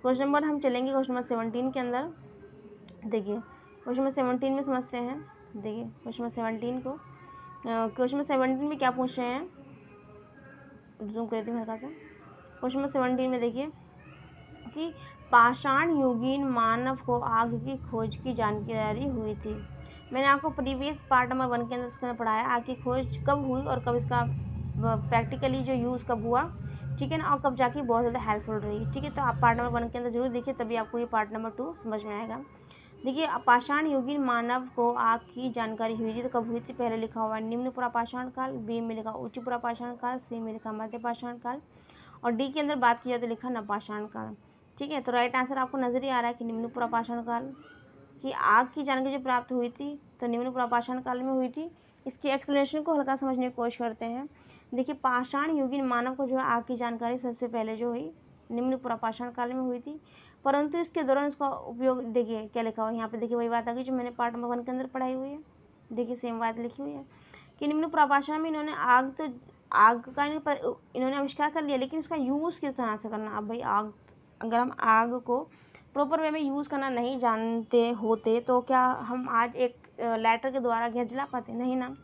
क्वेश्चन नंबर हम चलेंगे क्वेश्चन नंबर 17 के अंदर। देखिए क्वेश्चन नंबर 17 में समझते हैं। देखिए क्वेश्चन नंबर 17 को, क्वेश्चन नंबर 17 में क्या पूछ रहे हैं, जूम कर देती हूँ हल्का सा। क्वेश्चन नंबर 17 में देखिए कि पाषाण युगीन मानव को आग की खोज की जानकारी हुई थी। मैंने आपको प्रीवियस पार्ट नंबर 1 के अंदर इसके पढ़ाया आग की खोज कब हुई और कब इसका प्रैक्टिकली जो यूज़ कब हुआ। ठीक है ना, और कब जाके बहुत ज़्यादा हेल्पफुल रही। ठीक है। तो आप पार्ट नंबर 1 के अंदर जरूर देखिए, तभी आपको ये पार्ट नंबर 2 समझ में आएगा। देखिए पाषाण युगीन मानव को आग की जानकारी हुई थी, तो कब हुई थी? पहले लिखा हुआ है निम्न पुरापाषाण काल, बी में लिखा उच्च पुरापाषाण काल, सी में लिखा मध्य पाषाण काल, और डी के अंदर बात की जाए तो लिखा नवपाषाण काल। ठीक है। तो राइट आंसर आपको नजर ही आ रहा है कि निम्न पुरापाषाण काल की आग की जानकारी जो प्राप्त हुई थी तो निम्न पुरापाषाण काल में हुई थी। इसके एक्सप्लेनेशन को हल्का समझने की कोशिश करते हैं। देखिए पाषाण युगीन मानव को जो है आग की जानकारी सबसे पहले जो हुई निम्न पुरापाषाण काल में हुई थी, परंतु इसके दौरान उसका उपयोग, देखिए क्या लिखा हुआ है यहाँ पे, देखिए वही बात आ गई जो मैंने पार्ट नंबर 1 के अंदर पढ़ाई हुई है। देखिए सेम बात लिखी हुई है कि निम्न पुरापाषाण में इन्होंने आग का इन्होंने आविष्कार कर लिया, लेकिन उसका यूज़ किस तरह से करना। अब भाई आग, अगर हम आग को प्रॉपर वे में यूज़ करना नहीं जानते होते तो क्या हम आज एक लाइटर के द्वारा गैस जला पाते? नहीं ना।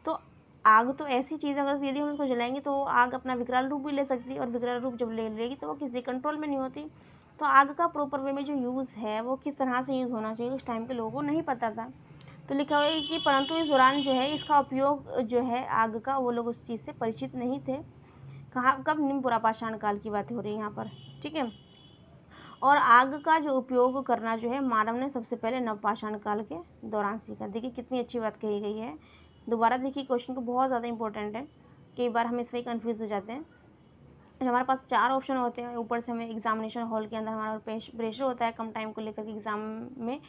तो आग तो ऐसी चीज़, अगर यदि हम उसको जलाएंगे तो आग अपना विकराल रूप भी ले सकती है, और विकराल रूप जब ले लेगी तो वो किसी कंट्रोल में नहीं होती। तो आग का प्रॉपर वे में जो यूज़ है वो किस तरह से यूज़ होना चाहिए उस टाइम के लोगों को नहीं पता था। तो लिखा हुआ है कि परंतु इस दौरान जो है इसका उपयोग जो है आग का, वो लोग उस चीज़ से परिचित नहीं थे। कहाँ, कब? निम्न पुरापाषाण काल की बातें हो रही है यहाँ पर। ठीक है। और आग का जो उपयोग करना जो है मानव ने सबसे पहले नवपाषाण काल के दौरान सीखा। देखिए कितनी अच्छी बात कही गई है। दोबारा देखिए क्वेश्चन को, बहुत ज़्यादा इंपॉर्टेंट है, कई बार हम इस पर कंफ्यूज हो जाते हैं। जब हमारे पास 4 ऑप्शन होते हैं, ऊपर से हमें एग्जामिनेशन हॉल के अंदर हमारा प्रेशर होता है कम टाइम को लेकर के एग्ज़ाम में,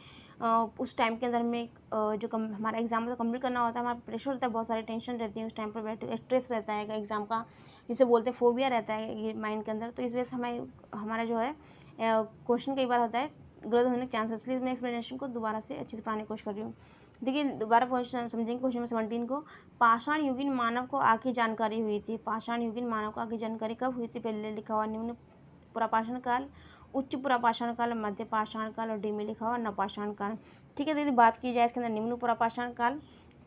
उस टाइम के अंदर हमें जो हमारा एग्ज़ाम तो कंप्लीट करना होता है, हमारा प्रेशर होता है, बहुत सारी टेंशन रहती है उस टाइम पर, बैठे स्ट्रेस रहता है एग्ज़ाम का, जिसे बोलते हैं फोबिया रहता है ये माइंड के अंदर। तो इस वजह से हमारा जो है क्वेश्चन कई बार होता है गलत होने के चांसेस, इसलिए मैं एक्सप्लेनेशन को दोबारा से अच्छे से पढ़ाने की कोशिश कर रही हूँ। देखिए दोबारा क्वेश्चन समझेंगे। क्वेश्चन नंबर 17 को, पाषाण युगीन मानव को आग की जानकारी हुई थी। पाषाण युगीन मानव को आग की जानकारी कब हुई थी? पहले लिखा हुआ निम्न पुरापाषाण काल, उच्च पुरापाषाण काल, मध्य पाषाण काल और डी में लिखा हुआ नवपाषाण काल। ठीक है, तो यदि बात की जाए इसके अंदर निम्न पुरापाषाण काल,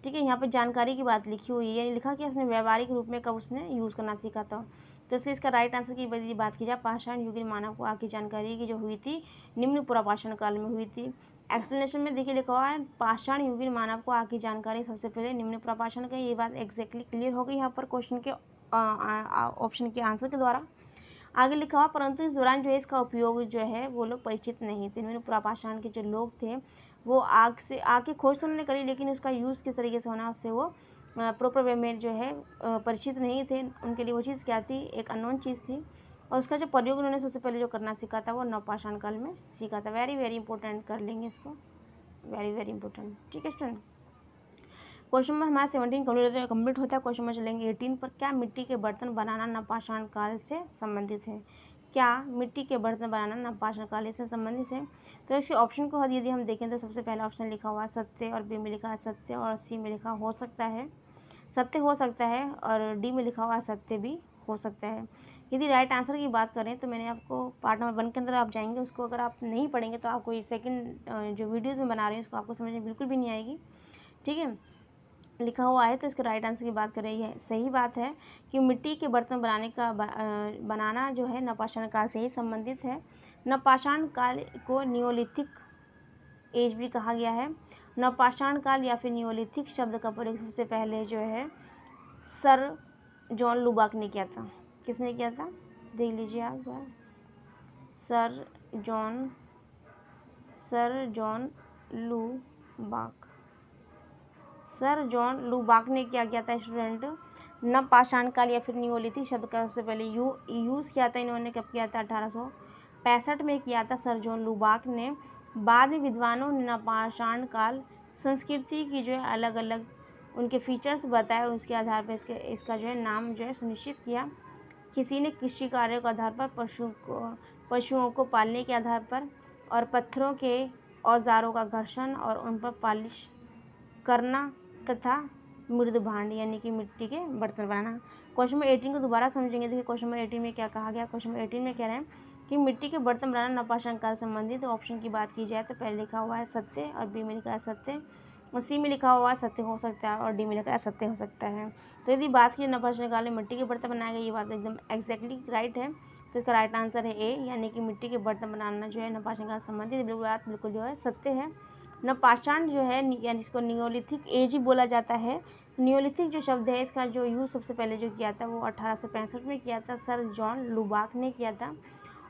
ठीक है, यहाँ पर जानकारी की बात लिखी हुई है, लिखा कि उसने व्यवहारिक रूप में कब उसने यूज़ करना सीखा था। तो इसलिए इसका राइट आंसर की यदि बात की जाए, पाषाण युगीन मानव को आग की जानकारी की जो हुई थी निम्न पुरापाषाण काल में हुई थी। एक्सप्लेनेशन में देखिए लिखा हुआ है, पाषाण युगीन मानव को आग की जानकारी सबसे पहले निम्न पुरापाषाण का। ये बात एग्जैक्टली क्लियर हो गई यहाँ पर क्वेश्चन के ऑप्शन के आंसर के द्वारा। आगे लिखा हुआ, परंतु इस दौरान जो है इसका उपयोग जो है वो लोग परिचित नहीं थे। निम्न पुरापाषाण के जो लोग थे वो आग की खोज तो उन्होंने करी, लेकिन उसका यूज़ किस तरीके से होना उससे वो प्रॉपर वे में जो है परिचित नहीं थे। उनके लिए वो चीज़ क्या थी? एक अननोन चीज़ थी, और उसका जो प्रयोग उन्होंने सबसे पहले जो करना सीखा था वो नवपाषाण काल में सीखा था। वेरी वेरी इंपॉर्टेंट, कर लेंगे इसको, वेरी वेरी इंपॉर्टेंट। ठीक है स्टूडेंट, क्वेश्चन नंबर हमारा 17 कंप्लीट होता है। क्वेश्चन नंबर चलेंगे 18 पर, क्या मिट्टी के बर्तन बनाना नवपाषाण काल से संबंधित है? क्या मिट्टी के बर्तन बनाना नवपाषाण काल से संबंधित है? तो इसके ऑप्शन को यदि हम देखें तो सबसे पहला ऑप्शन लिखा हुआ सत्य, और बी में लिखा है सत्य, और सी में लिखा हो सकता है, सत्य हो सकता है, और डी में लिखा हुआ सत्य भी हो सकता है। यदि राइट आंसर की बात करें तो मैंने आपको पार्ट नंबर 1 के अंदर आप जाएंगे, उसको अगर आप नहीं पढ़ेंगे तो आपको ये सेकंड जो वीडियोज़ में बना रही हूँ उसको आपको समझ में बिल्कुल भी नहीं आएगी। ठीक है, लिखा हुआ है तो इसका राइट आंसर की बात करें, यह सही बात है कि मिट्टी के बर्तन बनाना जो है नवपाषाण काल से ही संबंधित है। नवपाषाण काल को नियोलिथिक एज भी कहा गया है। नवपाषाण काल या फिर नियोलिथिक शब्द का प्रयोग सबसे पहले जो है सर जॉन लुबाक ने किया था। किसने किया था? देख लीजिए आप बार, sir John Lubbock, sir John Lubbock ने क्या किया था स्टूडेंट? नवपाषाण काल या फिर नियोलिथिक शब्द का सबसे पहले यूज़ किया था। इन्होंने कब किया था? 1865 में किया था सर जॉन लुबाक ने। बाद में विद्वानों ने नवपाषाण काल संस्कृति की जो है अलग अलग उनके फीचर्स बताए, उसके आधार पर इसका जो है नाम जो है सुनिश्चित किया। किसी ने कृषि कार्यों के आधार पर, पशुओं को पालने के आधार पर, और पत्थरों के औजारों का घर्षण और उन पर पॉलिश करना, तथा मृद भांड यानी कि मिट्टी के बर्तन बनाना। क्वेश्चन नंबर 18 को दोबारा समझेंगे। देखिए क्वेश्चन नंबर 18 में क्या कहा गया। क्वेश्चन नंबर 18 में कह रहे हैं कि मिट्टी के बर्तन बनाना नवपाषाण काल से संबंधित। ऑप्शन की बात की जाए तो पहले लिखा हुआ है सत्य, और बी में लिखा है सत्य, और सी में लिखा हुआ है सत्य हो सकता है, और डी में लिखा है सत्य हो सकता है। तो यदि बात की नवपाषाण काल में मिट्टी के बर्तन बनाए गए, ये बात एकदम एग्जैक्टली राइट है। तो इसका राइट आंसर है ए, यानी कि मिट्टी के बर्तन बनाना जो है नवपाषाण काल से संबंधित बात बिल्कुल जो है सत्य है। नवपाषाण जो है यानी इसको नियोलिथिक एज ही बोला जाता है। नियोलिथिक जो शब्द है इसका जो यूज़ सबसे पहले जो किया था वो 1865 में किया था, सर जॉन लुबाक ने किया था।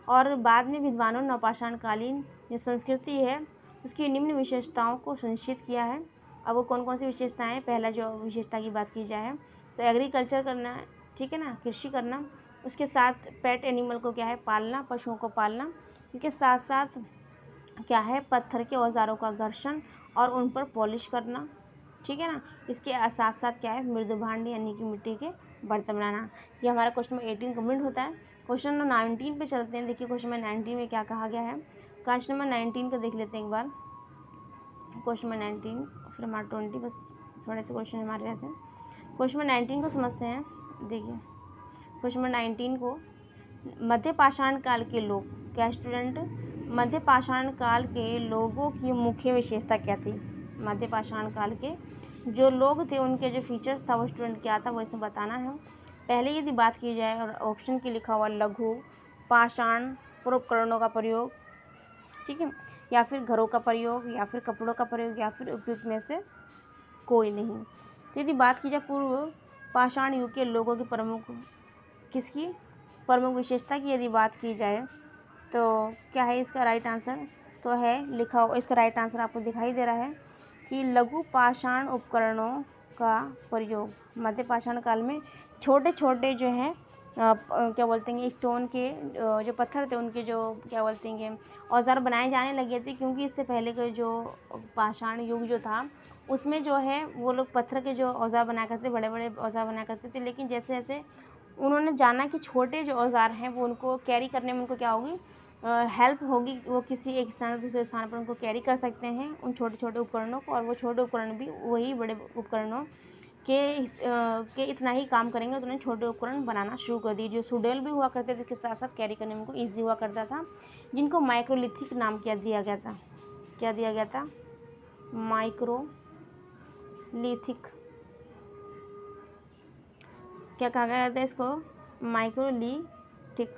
और बाद में विद्वानों ने नवपाषाण कालीन जो संस्कृति है उसकी निम्न विशेषताओं को सुनिश्चित किया है। अब वो कौन कौन सी विशेषताएं हैं? पहला जो विशेषता की बात की जाए तो एग्रीकल्चर करना, ठीक है ना, कृषि करना, उसके साथ पेट एनिमल को क्या है? पालना, पशुओं को पालना, इसके साथ साथ क्या है? पत्थर के औजारों का घर्षण और उन पर पॉलिश करना, ठीक है ना। इसके साथ साथ क्या है? मृदु भांड यानी कि मिट्टी के बर्तन बनाना। ये हमारा क्वेश्चन नंबर 18 कंप्लीट होता है। क्वेश्चन नंबर 19 पे चलते हैं। देखिए क्वेश्चन नंबर 19 में क्या कहा गया है। क्वेश्चन नंबर 19 को देख लेते हैं एक बार। क्वेश्चन नंबर 19 फिर हमारा 20, बस थोड़े से क्वेश्चन हमारे रहते हैं। क्वेश्चन नंबर 19 को समझते हैं। देखिए क्वेश्चन नंबर 19 को, मध्य पाषाण काल के लोग, क्या स्टूडेंट? मध्य पाषाण काल के लोगों की मुख्य विशेषता क्या थी? मध्य पाषाण काल के जो लोग थे उनके जो फीचर्स था वो स्टूडेंट क्या था वो इसमें बताना है। पहले यदि बात की जाए और ऑप्शन की लिखा हुआ लघु पाषाण उपकरणों का प्रयोग, ठीक है, या फिर घरों का प्रयोग, या फिर कपड़ों का प्रयोग, या फिर उपयुक्त में से कोई नहीं। तो यदि बात की जाए पूर्व पाषाण युग के लोगों की प्रमुख विशेषता की यदि बात की जाए तो क्या है इसका राइट आंसर? तो है लिखा हुआ, इसका राइट आंसर आपको दिखाई दे रहा है कि लघु पाषाण उपकरणों का प्रयोग। मध्य पाषाण काल में छोटे छोटे जो हैं क्या बोलते हैं स्टोन के जो पत्थर थे उनके जो क्या बोलते हैं औज़ार बनाए जाने लगे थे, क्योंकि इससे पहले के जो पाषाण युग जो था उसमें जो है वो लोग पत्थर के जो औज़ार बनाया करते, बड़े बड़े औज़ार बनाया करते थे। लेकिन जैसे जैसे उन्होंने जाना कि छोटे जो औज़ार हैं वो उनको कैरी करने में उनको क्या होगी, हेल्प होगी, वो किसी एक स्थान से दूसरे स्थान पर उनको कैरी कर सकते हैं उन छोटे छोटे उपकरणों को, और वो छोटे उपकरण भी वही बड़े उपकरणों के इतना ही काम करेंगे, तो उन्होंने छोटे उपकरण बनाना शुरू कर दिए जो सुडेल भी हुआ करते थे, इसके साथ साथ कैरी करने में उनको ईजी हुआ करता था, जिनको माइक्रोलिथिक नाम क्या दिया गया था, क्या दिया गया था, माइक्रोलिथिक। क्या कहा गया था इसको, माइक्रोलिथिक।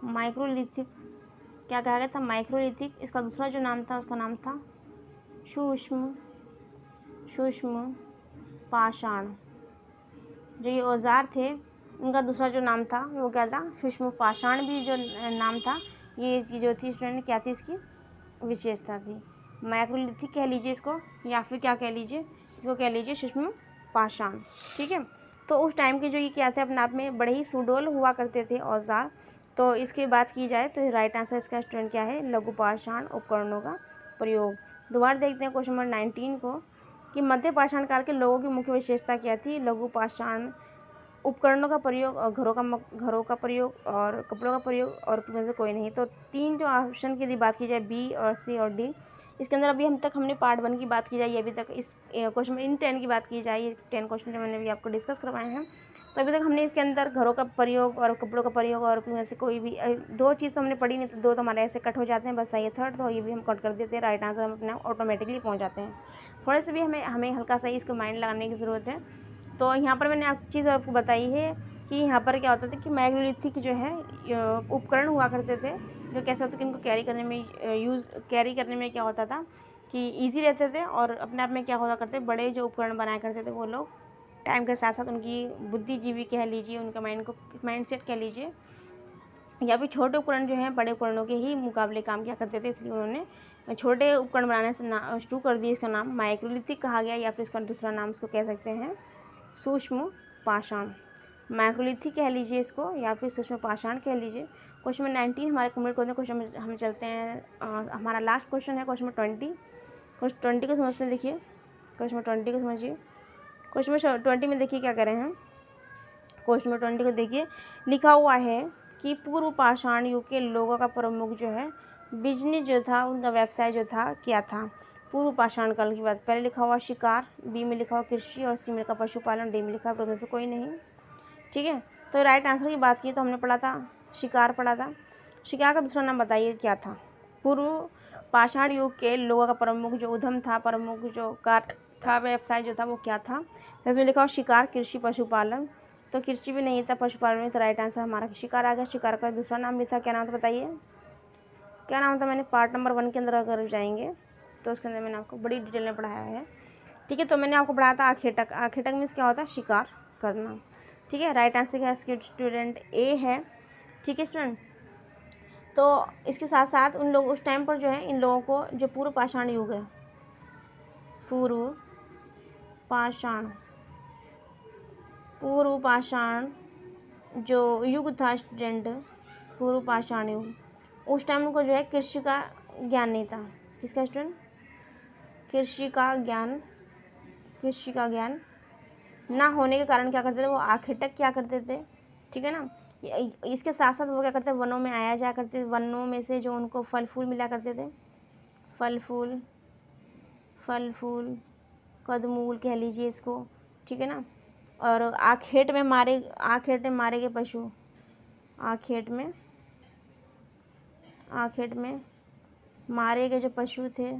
माइक्रोलिथिक क्या कहा गया था, माइक्रोलिथिक। इसका दूसरा जो नाम था उसका नाम था सूक्ष्म पाषाण। जो ये औजार थे उनका दूसरा जो नाम था वो क्या था, सूक्ष्म पाषाण भी जो नाम था। ये जो थी स्टूडेंट क्या थी, इसकी विशेषता थी। माइक्रोलिथिक कह लीजिए इसको, या फिर क्या कह लीजिए इसको, कह लीजिए सूक्ष्म पाषाण। ठीक है, तो उस टाइम के जो ये क्या थे अपने आप में बड़े ही सुडौल हुआ करते थे औजार। तो इसकी बात की जाए तो राइट आंसर इसका स्टूडेंट क्या है, लघु पाषाण उपकरणों का प्रयोग। दोबारा देखते हैं क्वेश्चन नंबर 19 को, कि मध्य पाषाण काल के लोगों की मुख्य विशेषता क्या थी। लघु पाषाण उपकरणों का प्रयोग और घरों का प्रयोग और कपड़ों का प्रयोग, और में से कोई नहीं। तो तीन जो ऑप्शन की यदि बात की जाए बी और सी और डी, इसके अंदर अभी हम तक हमने पार्ट 1 की बात की जाए, ये अभी तक इस क्वेश्चन में इन 10 की बात की जाए, ये 10 क्वेश्चन जो मैंने अभी आपको डिस्कस करवाए हैं, तो अभी तक हमने इसके अंदर घरों का प्रयोग और कपड़ों का प्रयोग और में से कोई भी दो चीज़ तो हमने पढ़ी नहीं, तो दो तो हमारे ऐसे कट हो जाते हैं, बस ये थर्ड, तो ये भी हम कट कर देते हैं, राइट आंसर हम अपने ऑटोमेटिकली पहुँच जाते हैं। थोड़े से भी हमें हल्का सा इसको माइंड लगाने की ज़रूरत है। तो यहाँ पर मैंने आप चीज़ आपको बताई है कि यहाँ पर क्या होता था कि मैग्नेलिथिक जो है उपकरण हुआ करते थे, जो कैसे होता था कि इनको कैरी करने में क्या होता था कि ईजी रहते थे, और अपने आप में क्या होता करते, बड़े जो उपकरण बनाया करते थे वो लोग टाइम के साथ साथ उनकी बुद्धिजीवी कह लीजिए, उनका माइंड सेट कह लीजिए, या फिर छोटे उपकरण जो हैं बड़े उपकरणों के ही मुकाबले काम किया करते थे, इसलिए उन्होंने छोटे उपकरण बनाने से शुरू कर दिए। इसका नाम माइक्रोलिथिक कहा गया, या फिर इसका दूसरा नाम इसको कह सकते हैं सूक्ष्म पाषाण। माइक्रोलिथिक कह लीजिए इसको, या फिर सूक्ष्म पाषाण कह लीजिए। क्वेश्चन नंबर 19 हमारे कंप्लीट करते हैं। क्वेश्चन हम चलते हैं, हमारा लास्ट क्वेश्चन है क्वेश्चन नंबर 20। क्वेश्चन 20 को समझते हैं, देखिए क्वेश्चन नंबर 20 को समझिए। क्वेश्चन नंबर 20 में देखिए क्या करें हैं, क्वेश्चन नंबर 20 को देखिए, लिखा हुआ है कि पूर्व पाषाण युग के लोगों का प्रमुख जो है बिजनेस जो था, उनका व्यवसाय जो था क्या था। पूर्व पाषाण काल की बात, पहले लिखा हुआ शिकार, बी में लिखा हुआ कृषि, और सी में लिखा पशुपालन, डी में लिखा में से कोई नहीं। ठीक है, तो राइट आंसर की बात की तो हमने पढ़ा था शिकार, पढ़ा था। शिकार का दूसरा नाम बताइए क्या था। पूर्व पाषाण युग के लोगों का प्रमुख जो उद्यम था, प्रमुख जो कार्य था, व्यवसाय जो था वो क्या था। इसमें लिखा हुआ शिकार, कृषि, पशुपालन, तो कृषि भी नहीं था, पशुपालन में, तो राइट आंसर हमारा शिकार आ गया। शिकार का दूसरा नाम भी था, क्या नाम था बताइए, क्या नाम था। मैंने पार्ट नंबर 1 के अंदर अगर जाएंगे तो उसके अंदर मैंने आपको बड़ी डिटेल में पढ़ाया है। ठीक है, तो मैंने आपको पढ़ाया था आखेटक। आखेटक मीन्स क्या होता है, शिकार करना। ठीक है, राइट आंसर का स्टूडेंट ए है। ठीक है स्टूडेंट, तो इसके साथ साथ उन लोग उस टाइम पर जो है इन लोगों को जो पूर्व पाषाण युग है, पूर्व पाषाण जो युग था स्टूडेंट, पूर्व पाषाण युग, उस टाइम उनको जो है कृषि का ज्ञान नहीं था। किसका स्टूडेंट, कृषि का ज्ञान ना होने के कारण क्या करते थे, वो आखेटक क्या करते थे। ठीक है ना, इसके साथ साथ वो क्या करते थे, वनों में आया जाया करते थे, वनों में से जो उनको फल फूल मिला करते थे, फल फूल कदमूल कह लीजिए इसको। ठीक है ना, और आखेट में मारे गए पशु, आखेट में मारे गए जो पशु थे,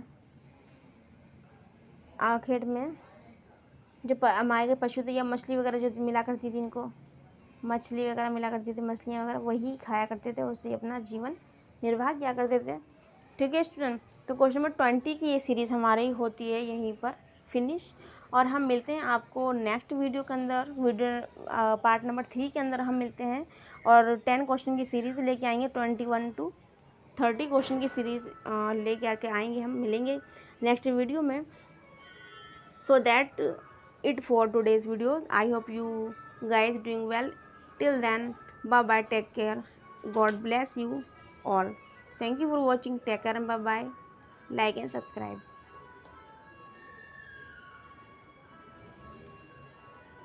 आखेट में जो मारे गए पशु थे, या मछली वगैरह जो मिला करती थी इनको, मछली वगैरह मिला करती थी, मछलियाँ वगैरह वही खाया करते थे, उससे अपना जीवन निर्वाह किया करते थे। ठीक है स्टूडेंट, तो क्वेश्चन नंबर 20 की ये सीरीज़ हमारी होती है यहीं पर फिनिश, और हम मिलते हैं आपको नेक्स्ट वीडियो के अंदर, पार्ट नंबर 3 के अंदर हम मिलते हैं, और 10 क्वेश्चन की सीरीज़ लेके आएंगे, 21 to 30 क्वेश्चन की सीरीज़ लेके आके आएंगे, हम मिलेंगे नेक्स्ट वीडियो में। So that it for today's video. I hope you guys doing well Till then, bye bye, take care. God bless you all. Thank you for watching. Take care and bye bye. Like and subscribe.